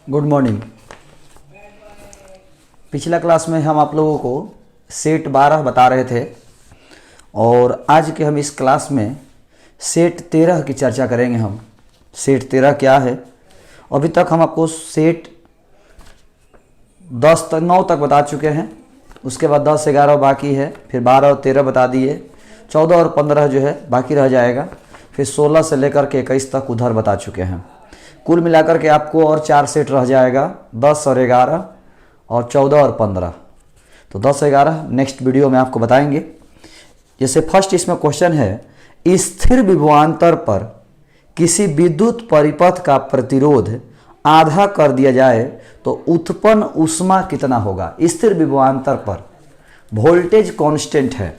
Good morning. पिछला class में हम आप लोगों को सेट 12 बता रहे थे और आज के हम इस क्लास में सेट 13 की चर्चा करेंगे। हम सेट 13 क्या है। अभी तक हम आपको सेट 9 तक बता चुके हैं, उसके बाद 10, 11 बाकी है, फिर 12 और 13 बता दिए, 14 और 15 जो है बाकी रह जाएगा, फिर 16 से लेकर के 21 तक उधर बता चुके हैं। कुल मिलाकर के आपको और 4 सेट रह जाएगा, 10 और 11 और 14 और 15। तो 10 11 नेक्स्ट वीडियो में आपको बताएंगे। जैसे फर्स्ट इसमें क्वेश्चन है, स्थिर विभवांतर पर किसी विद्युत परिपथ का प्रतिरोध आधा कर दिया जाए तो उत्पन्न ऊष्मा कितना होगा। स्थिर विभवांतर पर वोल्टेज कांस्टेंट है,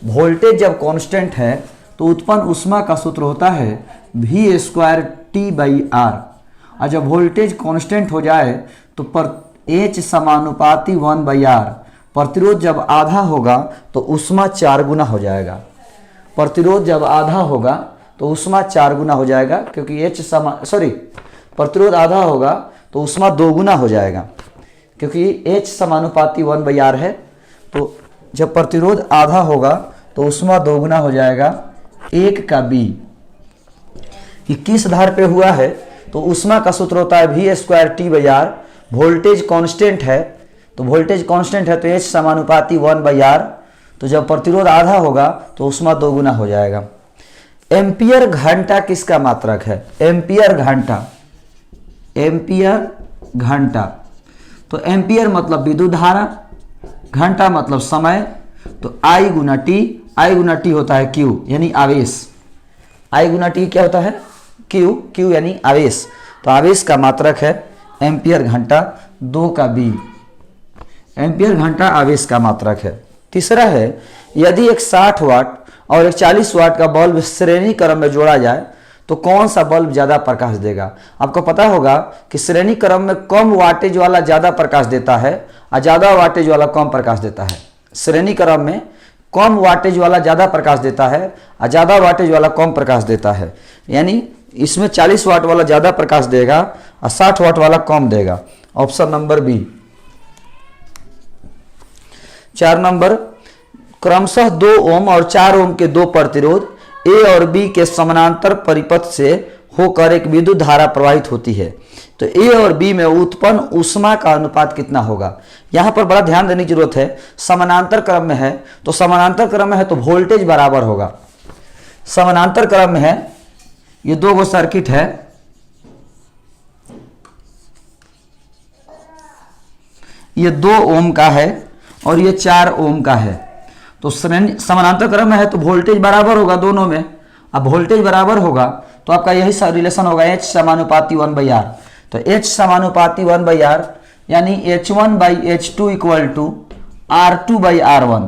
वोल्टेज जब कांस्टेंट है तो उत्पन्न ऊष्मा का सूत्र होता है V²T/R। और जब वोल्टेज कांस्टेंट हो जाए तो पर H समानुपाती 1/R। प्रतिरोध जब आधा होगा तो ऊष्मा 4 गुना हो जाएगा। प्रतिरोध जब आधा होगा तो ऊष्मा 4 गुना हो जाएगा, क्योंकि प्रतिरोध आधा होगा तो ऊष्मा 2 गुना हो जाएगा, क्योंकि H समानुपाती 1/R है। तो जब प्रतिरोध आधा होगा तो ऊष्मा 2 गुना हो जाएगा 1 का B। कि किस धार पे हुआ है तो ऊष्मा का सूत्र होता है V²T/R। वोल्टेज कांस्टेंट है, तो वोल्टेज कांस्टेंट है तो H समानुपाती 1/R। तो जब प्रतिरोध आधा होगा तो ऊष्मा 2 गुना हो जाएगा। एम्पियर घंटा किसका मात्रक है। एम्पियर घंटा, एम्पियर घंटा। तो एम्पियर मतलब विद्युत धारा, घंटा मतलब समय। तो I Guna T, I Guna T होता है Q यानी आवेश। I गुना T क्या होता है Q यानी आवेश। तो आवेश का मात्रक है एम्पियर घंटा, 2 का B। एम्पियर घंटा आवेश का मात्रक है। तीसरा है, यदि एक 60 वाट और एक 40 वाट का बल्ब श्रेणी क्रम में जोड़ा जाए तो कौन सा बल्ब ज़्यादा प्रकाश देगा। आपको पता होगा कि श्रेणी क्रम में कम वाटेज वाला ज़्यादा प्रकाश देता है और ज़्यादा वाटेज वाला कम प्रकाश देता है। श्रेणी क्रम में कम वाटेज वाला ज़्यादा प्रकाश देता है और ज़्यादा वाटेज वाला कम प्रकाश देता है। यानी इसमें 40 वाट वाला ज़्यादा प्रकाश देगा और 60 वाट वाला कम देगा। Option number B. 4 नंबर, क्रमशः 2 ओम और 4 ओम के 2 प्रतिरोध ए और बी के समानांतर परिपथ से होकर एक विद्युत धारा प्रवाहित होती है। तो ए और बी में उत्पन्न ऊष्मा का अनुपात कितना होगा। यहां पर बड़ा ध्यान देने की जरूरत है। समानांतर क्रम में है तो समानांतर क्रम में है तो वोल्टेज बराबर होगा। समानांतर क्रम में है, ये 2 गो सर्किट है, ये 2 ओम का है और ये 4 ओम का है। तो समानांतर क्रम में है तो वोल्टेज बराबर होगा दोनों में। अब वोल्टेज बराबर होगा तो आपका यही रिलेशन होगा H समानुपाती 1/R। तो H समानुपाती 1/R यानी H1/H2 equal to R2/R1।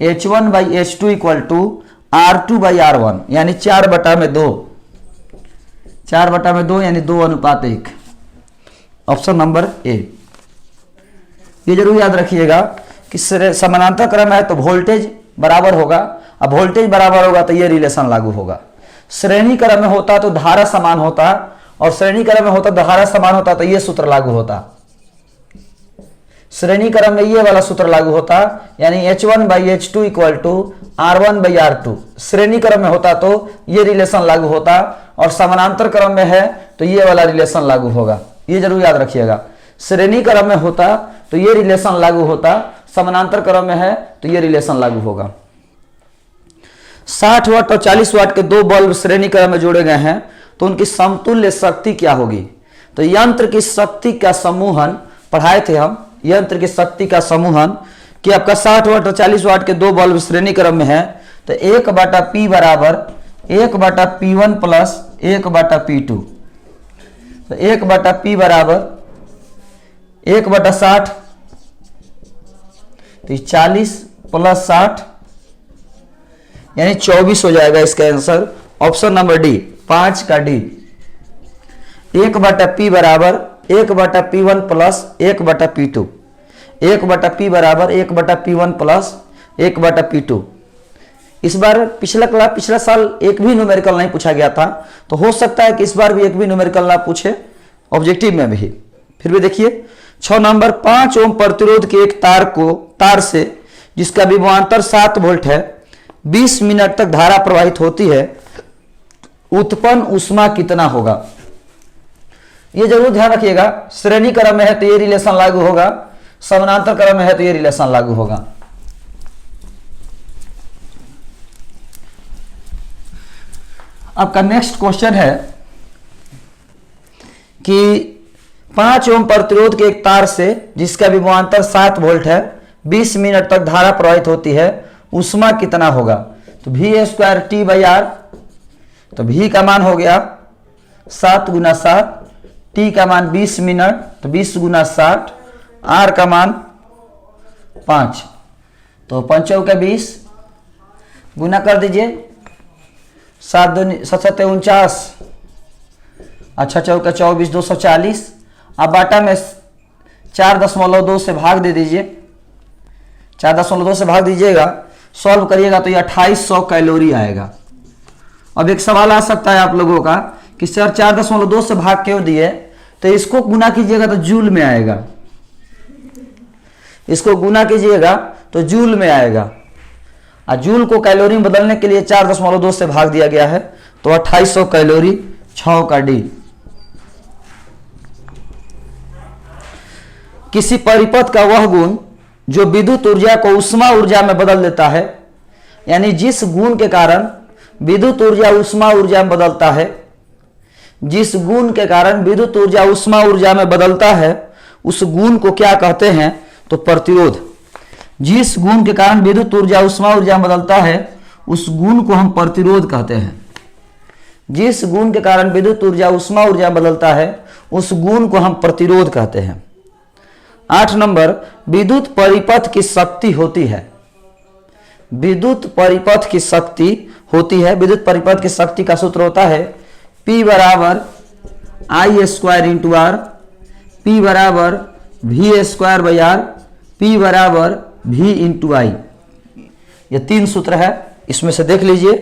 H1/H2 equal to R2/R1 यानी 4/2। 4/2 यानी 2:1। Option number A. ये जरूर याद रखिएगा कि समानांतर क्रम है तो वोल्टेज बराबर होगा। अब वोल्टेज बराबर होगा तो ये रिलेशन लागू होगा। श्रेणी क्रम में होता तो धारा समान होता, और श्रेणी क्रम में होता धारा समान होता तो ये सूत्र लागू होता। श्रेणी क्रम में ये वाला सूत्र लागू होता, यानी H1/H2 इक्वल टू R1/R2। श्रेणी क्रम में होता तो ये रिलेशन लागू होता, और समानांतर क्रम में है तो ये वाला रिलेशन लागू होगा। ये जरूर याद रखिएगा। श्रेणी क्रम में होता तो ये रिलेशन लागू होता, समानांतर क्रम में है तो ये रिलेशन लागू होगा। 60 वाट और 40 वाट के 2 बल्ब श्रेणी क्रम में जोड़े गए हैं तो उनकी समतुल्य शक्ति क्या होगी। तो यंत्र की शक्ति का समूहन पढ़ाए थे हम। यंत्र की शक्ति का समूहन कि आपका 60 वाट और 40 वाट के 2 बल्ब श्रेणी क्रम में है तो 1/P बराबर 1/P1 प्लस 1/P2। तो 1/P बराबर 1/60, तो 40 प्लस 60 यानी 24 हो जाएगा इसका आंसर। ऑप्शन नंबर डी, 5 का डी। 1/P बराबर 1/P1 प्लस 1/P2। 1/P बराबर 1/P1 प्लस 1/P2। इस बार पिछला साल एक भी न्यूमेरिकल नहीं पूछा गया था, तो हो सकता है कि इस बार भी एक भी न्यूमेरिकल ना पूछे। ऑब्जेक्टिव में भी। फिर भी देखिए 6 नंबर, 5 ओम प्रतिरोध के एक तार से जिसका विभवांतर 7 वोल्ट है 20 मिनट तक धारा प्रवाहित होती है, उत्पन्न ऊष्मा कितना होगा। यह जरूर ध्यान रखिएगा, श्रेणी क्रम में है तो ये रिलेशन लागू होगा, समानांतर क्रम में है तो ये रिलेशन लागू होगा। आपका नेक्स्ट क्वेश्चन है कि 5 ओम प्रतिरोध के एक तार से जिसका विभवांतर 7 वोल्ट है 20 मिनट तक धारा प्रवाहित होती है, ऊष्मा कितना होगा। तो V² T/R, तो V का मान हो गया 7 × 7, T का मान 20 मिनट तो 20 × 60, R का मान 5, तो 5 × 20 गुना कर दीजिए, 7 7 49, अच्छा 4 × 24 240। अब बाटा में 4.2 से भाग दे दीजिए, 4.2 से भाग दीजिएगा, सॉल्व करिएगा तो ये 2800 कैलोरी आएगा। अब एक सवाल आ सकता है आप लोगों का कि सर 4.2 से भाग क्यों दिए, तो इसको गुना कीजिएगा तो जूल में आएगा, इसको गुना कीजिएगा तो जूल में आएगा, और जूल को कैलोरी में बदलने के लिए 4.2 से भाग दिया गया है, तो 2800 कैलोरी, 6 का डी। किसी परिपथ का वह गुण जो विद्युत ऊर्जा को ऊष्मा ऊर्जा में बदल देता है, यानी जिस गुण के कारण विद्युत ऊर्जा ऊष्मा ऊर्जा में बदलता है, जिस गुण के कारण विद्युत ऊर्जा ऊष्मा ऊर्जा में बदलता है उस गुण को क्या कहते हैं, तो प्रतिरोध। जिस गुण के कारण विद्युत ऊर्जा ऊष्मा ऊर्जा में बदलता है उस गुण को हम प्रतिरोध कहते हैं। जिस गुण के कारण विद्युत ऊर्जा ऊष्मा ऊर्जा में बदलता है उस गुण को हम प्रतिरोध कहते हैं। 8 नंबर, विद्युत परिपथ की शक्ति होती है, विद्युत परिपथ की शक्ति होती है। विद्युत परिपथ की शक्ति का सूत्र होता है P = I² × R, P = V² R, P = V × I। ये 3 सूत्र है, इसमें से देख लीजिए,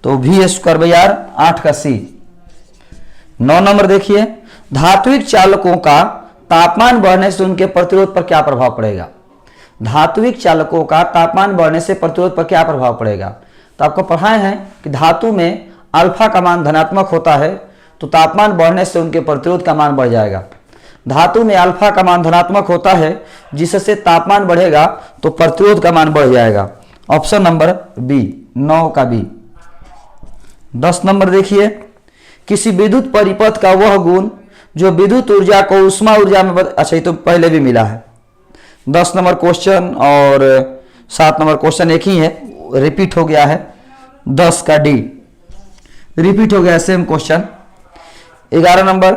तो V² R 8 का C। 9 नंबर देखिए, धात्विक चालकों का तापमान बढ़ने से उनके प्रतिरोध पर क्या प्रभाव पड़ेगा। धात्विक चालकों का तापमान बढ़ने से प्रतिरोध पर क्या प्रभाव पड़ेगा। तो आपको पढ़ाए हैं कि धातु में अल्फा का मान धनात्मक होता है तो तापमान बढ़ने से उनके प्रतिरोध का मान बढ़ जाएगा। धातु में अल्फा का मान धनात्मक होता है जिससे तापमान बढ़ेगा तो प्रतिरोध का मान बढ़ जाएगा। ऑप्शन नंबर बी, 9 का बी। 10 नंबर देखिए, किसी विद्युत परिपथ का वह गुण जो विद्युत ऊर्जा को ऊष्मा ऊर्जा में अच्छा ये तो पहले भी मिला है। 10 नंबर क्वेश्चन और 7 नंबर क्वेश्चन एक ही है, रिपीट हो गया है। 10 का डी रिपीट हो गया, सेम क्वेश्चन। 11 नंबर,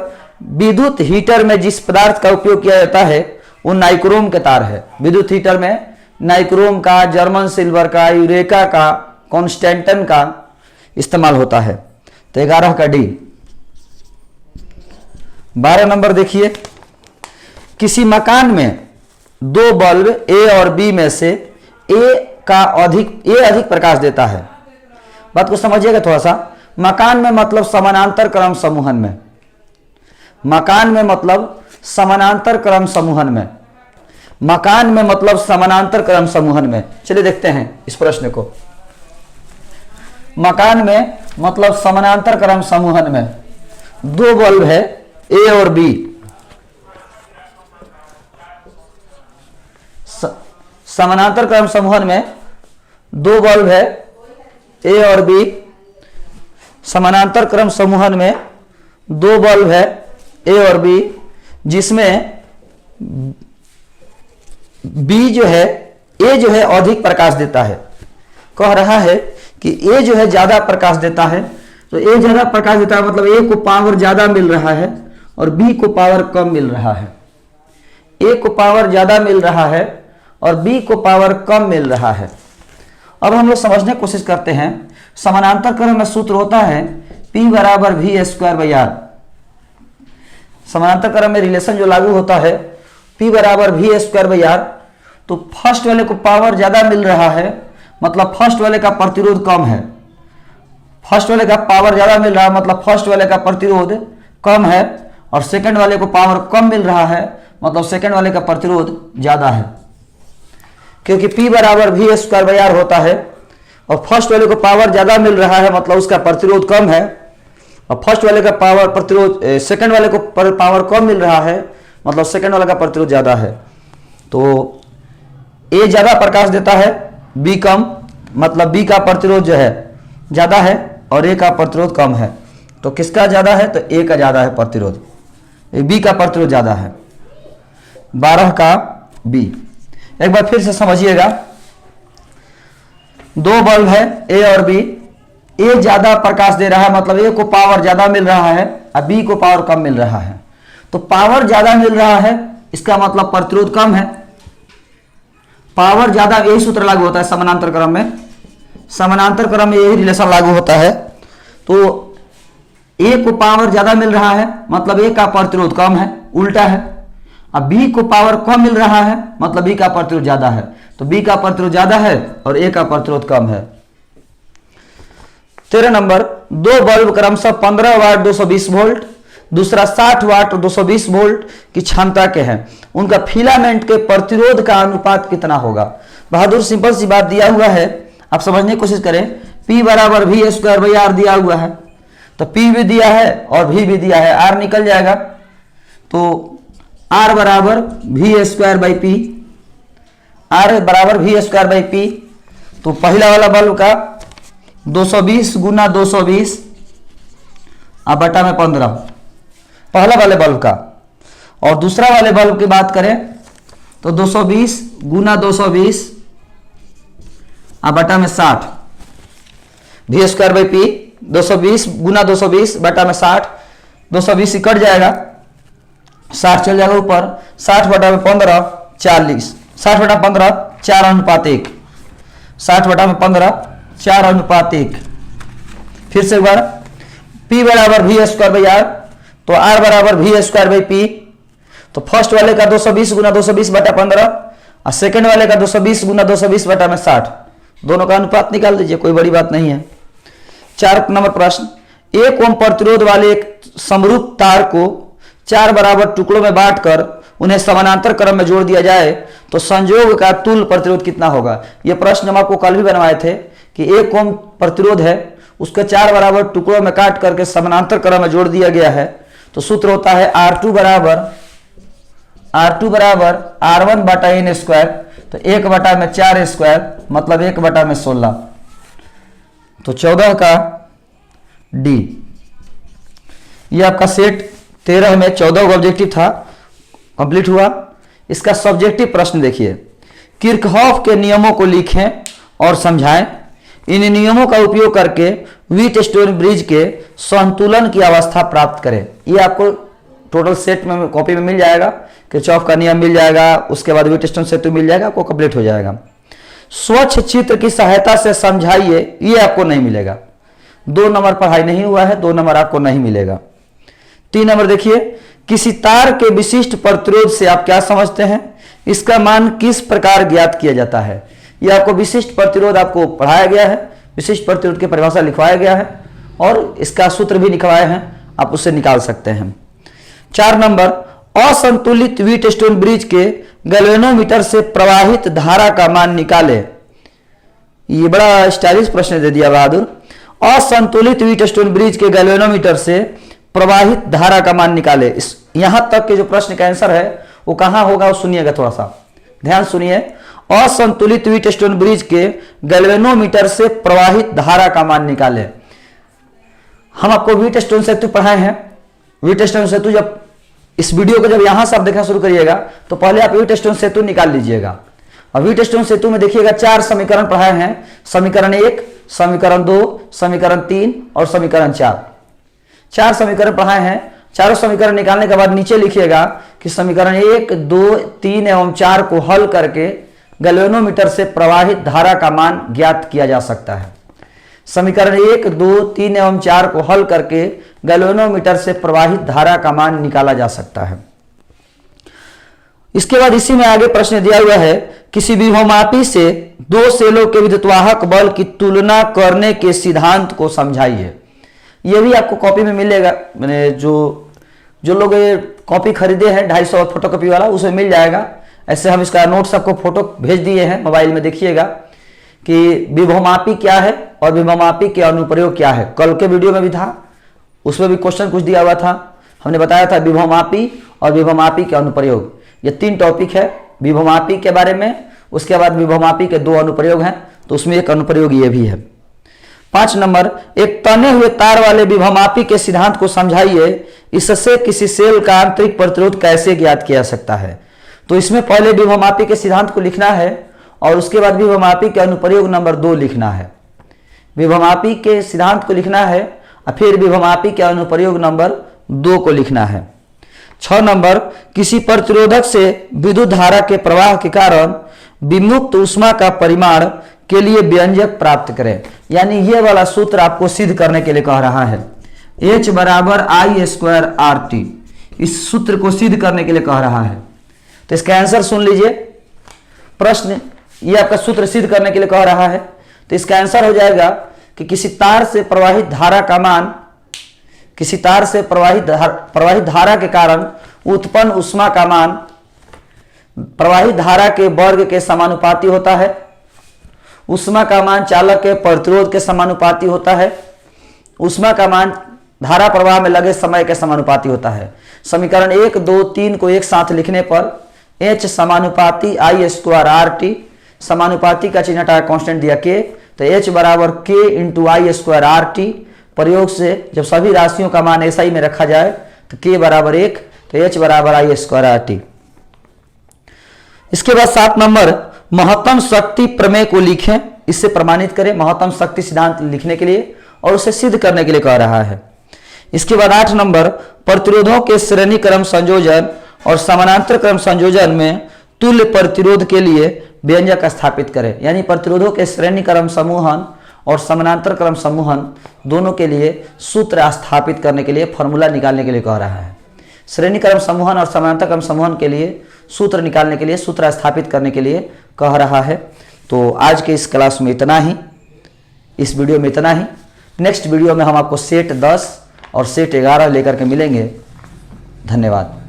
विद्युत हीटर में जिस पदार्थ का उपयोग किया जाता है वो नाइक्रोम के तार है। विद्युत हीटर में नाइक्रोम का, जर्मन सिल्वर का, यूरेका का, कॉन्स्टेंटन का इस्तेमाल होता है। तो 11 का डी। 12 नंबर देखिए, किसी मकान में 2 बल्ब ए और बी में से ए अधिक प्रकाश देता है। बात को समझिएगा थोड़ा सा। मकान में मतलब समानांतर क्रम समूहन में, मकान में मतलब समानांतर क्रम समूहन में, मकान में मतलब समानांतर क्रम समूहन में। चलिए देखते हैं इस प्रश्न को। मकान में मतलब समानांतर क्रम समूहन में 2 बल्ब है ए और बी, समानांतर क्रम समूहन में 2 बल्ब है ए और बी, समानांतर क्रम समूहन में 2 बल्ब है ए और बी, जिसमें बी जो है, ए जो है अधिक प्रकाश देता है। कह रहा है कि ए जो है ज्यादा प्रकाश देता है, तो ए ज्यादा प्रकाश देता है मतलब ए को पावर ज्यादा मिल रहा है और बी को पावर कम मिल रहा है। ए को पावर ज्यादा मिल रहा है और बी को पावर कम मिल रहा है। अब हम लोग समझने की कोशिश करते हैं। समानांतर क्रम में सूत्र होता है P = V²/R। समानांतर क्रम में रिलेशन जो लागू होता है P = V²/R, तो फर्स्ट वाले को पावर ज्यादा मिल रहा है मतलब फर्स्ट वाले का प्रतिरोध कम है। फर्स्ट वाले का पावर ज्यादा मिल रहा है मतलब फर्स्ट वाले का प्रतिरोध कम है, और सेकंड वाले को पावर कम मिल रहा है, मतलब सेकंड वाले का प्रतिरोध ज्यादा है, क्योंकि P बराबर V स्क्वायर बाई आर होता है। और फर्स्ट वाले को पावर ज्यादा मिल रहा है, मतलब उसका प्रतिरोध कम है। और फर्स्ट वाले का पावर प्रतिरोध, सेकंड वाले को पावर कम मिल रहा है, मतलब सेकंड वाले का प्रतिरोध ज्यादा है। तो A ज्यादा प्रकाश देता है, B कम, मतलब B का प्रतिरोध जो है ज्यादा है और A का प्रतिरोध कम है। तो किसका ज्यादा है? तो A का ज्यादा है प्रतिरोध, B का प्रतिरोध ज्यादा है। 12 का B। एक बार फिर से समझिएगा, दो बल्ब है A और B। A ज्यादा प्रकाश दे रहा है, मतलब A को पावर ज्यादा मिल रहा है और B को पावर कम मिल रहा है। तो पावर ज्यादा मिल रहा है, इसका मतलब प्रतिरोध कम है। पावर ज्यादा, यही सूत्र लागू होता है समानांतर क्रम में। समानांतर क्रम में यही रिलेशन लागू होता है। तो A को पावर ज्यादा मिल रहा है, मतलब A का प्रतिरोध कम है, उल्टा है। अब B को पावर कम मिल रहा है, मतलब B का प्रतिरोध ज्यादा है। तो B का प्रतिरोध ज्यादा है और A का प्रतिरोध कम है। 13 नंबर, दो बल्ब क्रमशः 15 वाट 220 वोल्ट, दूसरा 60 वाट 220 वोल्ट की क्षमता के हैं। उनका फिलामेंट के प्रतिरोध का अनुपात कितना होगा? बहादुर, सिंपल सी बात दिया हुआ है, आप समझने की कोशिश करें। P बराबर V स्क्वायर बाई आर दिया हुआ है, तो P भी दिया है और V भी दिया है, R निकल जाएगा। तो R बराबर V square by P, R बराबर V स्क्वायर बाई P। तो पहला वाला बल्ब का 220 गुना 220 अब बटा में 15, पहला वाले बल्ब का। और दूसरा वाले बल्ब की बात करें तो 220 गुना 220 अब बटा में 60, V स्क्वायर बाई P। 220 गुना 220 बटा में 60, 220 कट जाएगा, 60 चल जाएगा ऊपर, 60 बटा में 15 40, 60 बटा 15 4:1, 60 बटा में 15 4:1। फिर से एक बार, P बराबर V स्क्वायर बाई आर, तो R बराबर V स्क्वायर बाई P। तो फर्स्ट वाले का 220 गुना 220 बटा 15 और सेकेंड वाले का 220 गुना 220 बटा में 60, दोनों का अनुपात निकाल दीजिए, कोई बड़ी बात नहीं है। 4 नंबर प्रश्न, 1 ओम प्रतिरोध वाले एक समरूप तार को 4 बराबर टुकड़ों में बांटकर उन्हें समानांतर क्रम में जोड़ दिया जाए तो संयोग का तुल्य प्रतिरोध कितना होगा? यह प्रश्न हम आपको कल भी बनवाए थे कि 1 ओम प्रतिरोध है, उसके 4 बराबर टुकड़ों में काट करके समानांतर क्रम में जोड़ दिया गया है। तो सूत्र होता है R2 बराबर R1 बटा N स्क्वायर, तो 1 बटा में 4 स्क्वायर, मतलब 1 बटा में 16। तो 14 का D। ये आपका सेट 13 में 14 का ऑब्जेक्टिव था, कंप्लीट हुआ। इसका सब्जेक्टिव प्रश्न देखिए, किरचॉफ के नियमों को लिखें और समझाएं। इन नियमों का उपयोग करके व्हीटस्टोन ब्रिज के संतुलन की अवस्था प्राप्त करें। ये आपको टोटल सेट में कॉपी में मिल जाएगा, किरचॉफ का नियम मिल जाएगा, उसके बाद व्हीटस्टोन सेतु मिल जाएगा, आपको कंप्लीट हो जाएगा। स्वच्छ चित्र की सहायता से समझाइए, ये आपको नहीं मिलेगा। 2 नंबर पढ़ाई नहीं हुआ है, 2 नंबर आपको नहीं मिलेगा। 3 नंबर देखिए, किसी तार के विशिष्ट प्रतिरोध से आप क्या समझते हैं? इसका मान किस प्रकार ज्ञात किया जाता है? यह आपको विशिष्ट प्रतिरोध आपको पढ़ाया गया है, विशिष्ट प्रतिरोध की परिभाषा लिखवाया गया है और इसका सूत्र भी लिखवाए हैं, आप उससे निकाल सकते हैं। 4 नंबर, असंतुलित व्हीटस्टोन ब्रिज के गैल्वेनोमीटर से प्रवाहित धारा का मान निकाले। ये बड़ा स्टाइलिश प्रश्न दे दिया बहादुर। असंतुलित व्हीटस्टोन ब्रिज के गैल्वेनोमीटर से प्रवाहित धारा का मान निकाले। इस यहां तक के जो प्रश्न का आंसर है वो कहां होगा, वो सुनिएगा, थोड़ा सा ध्यान सुनिए। असंतुलित व्हीटस्टोन ब्रिज के गैल्वेनोमीटर से प्रवाहित धारा का मान निकाले। हम आपको व्हीटस्टोन सेतु पढ़ाए हैं। व्हीटस्टोन सेतु जब इस वीडियो को जब यहां से आप देखना शुरू करिएगा तो पहले आप व्हीटस्टोन सेतु निकाल लीजिएगा। और व्हीटस्टोन सेतु में देखिएगा 4 समीकरण पढ़ाए हैं, समीकरण 1, समीकरण 2, समीकरण 3 और समीकरण 4। 4 समीकरण पढ़ाए हैं। चारों समीकरण निकालने के बाद नीचे लिखिएगा कि समीकरण 1, 2, 3 एवं 4 को हल करके गैल्वेनोमीटर से प्रवाहित धारा का मान ज्ञात किया जा सकता है। समीकरण 1, 2, 3 एवं 4 को हल करके गैल्वेनोमीटर से प्रवाहित धारा का मान निकाला जा सकता है। इसके बाद इसी में आगे प्रश्न दिया हुआ है, किसी विभवमापी से 2 सेलों के विद्युतवाहक बल की तुलना करने के सिद्धांत को समझाइए। यह भी आपको कॉपी में मिलेगा, मैंने जो जो लोग ये कॉपी खरीदे हैं 250 फोटोकॉपी वाला, उसमें मिल जाएगा। ऐसे हम इसका नोट्स आपको फोटो भेज दिए हैं मोबाइल में, देखिएगा कि विभवमापी क्या है और विभवमापी के अनुप्रयोग क्या है। कल के वीडियो में भी था, उसमें भी क्वेश्चन कुछ दिया हुआ था, हमने बताया था विभवमापी और विभवमापी के अनुप्रयोग। ये 3 टॉपिक है विभवमापी के बारे में, उसके बाद विभवमापी के 2 अनुप्रयोग हैं, तो उसमें एक अनुप्रयोग ये भी है। 5 नंबर, एक तने हुए तार वाले विभवमापी के सिद्धांत को समझाइए, इससे किसी सेल का आंतरिक प्रतिरोध कैसे ज्ञात किया जा सकता है। तो इसमें पहले विभवमापी के सिद्धांत को लिखना है और उसके बाद विभवमापी के अनुप्रयोग नंबर 2 लिखना है। विभवमापी के सिद्धांत को लिखना है और फिर विभवमापी के अनुप्रयोग नंबर 2 को लिखना है। 6 नंबर, किसी प्रतिरोधक से विद्युत धारा के प्रवाह के कारण विमुक्त ऊष्मा का परिमाण के लिए व्यंजक प्राप्त करें। यानी ये वाला सूत्र आपको सिद्ध करने के लिए कह रहा है, H बराबर I² RT। इस सूत्र को सिद्ध करने के लिए कह रहा है। तो इसका आंसर सुन लीजिए, प्रश्न ये आपका सूत्र सिद्ध करने के लिए कह रहा है। तो इसका आंसर हो जाएगा कि किसी तार से प्रवाहित धारा का मान, किसी तार से प्रवाहित धारा के कारण उत्पन्न ऊष्मा का मान प्रवाहित धारा के वर्ग के समानुपाती होता है। ऊष्मा का मान चालक के प्रतिरोध के समानुपाती होता है। ऊष्मा का मान धारा प्रवाह में लगे समय के समानुपाती होता है। समीकरण 1, 2, 3 को एक साथ लिखने पर H समानुपाती I² RT, समानुपाती का चिन्ह हटा कांस्टेंट दिया K, तो H बराबर K × I² RT। प्रयोग से जब सभी राशियों का मान SI में रखा जाए तो K बराबर 1, तो H बराबर I² RT। इसके बाद 7 नंबर, महत्तम शक्ति प्रमेय को लिखें, इससे प्रमाणित करें। महत्तम शक्ति सिद्धांत लिखने के लिए और उसे सिद्ध करने के लिए कह रहा है। इसके बाद 8 नंबर, प्रतिरोधों के श्रेणी क्रम संयोजन और समानांतर क्रम संयोजन में तुल्य प्रतिरोध के लिए व्यंजक स्थापित करें। यानी प्रतिरोधों के श्रेणी क्रम समूहन और समानांतर क्रम समूहन दोनों के लिए सूत्र स्थापित करने के लिए, फॉर्मूला निकालने के लिए कह रहा है। श्रेणी क्रम समूहन और समानांतर क्रम समूहन के लिए सूत्र निकालने के लिए, सूत्र स्थापित करने के लिए कह रहा है। तो आज के इस क्लास में इतना ही, इस वीडियो में इतना ही। नेक्स्ट वीडियो में हम आपको सेट 10 और सेट 11 लेकर के मिलेंगे। धन्यवाद।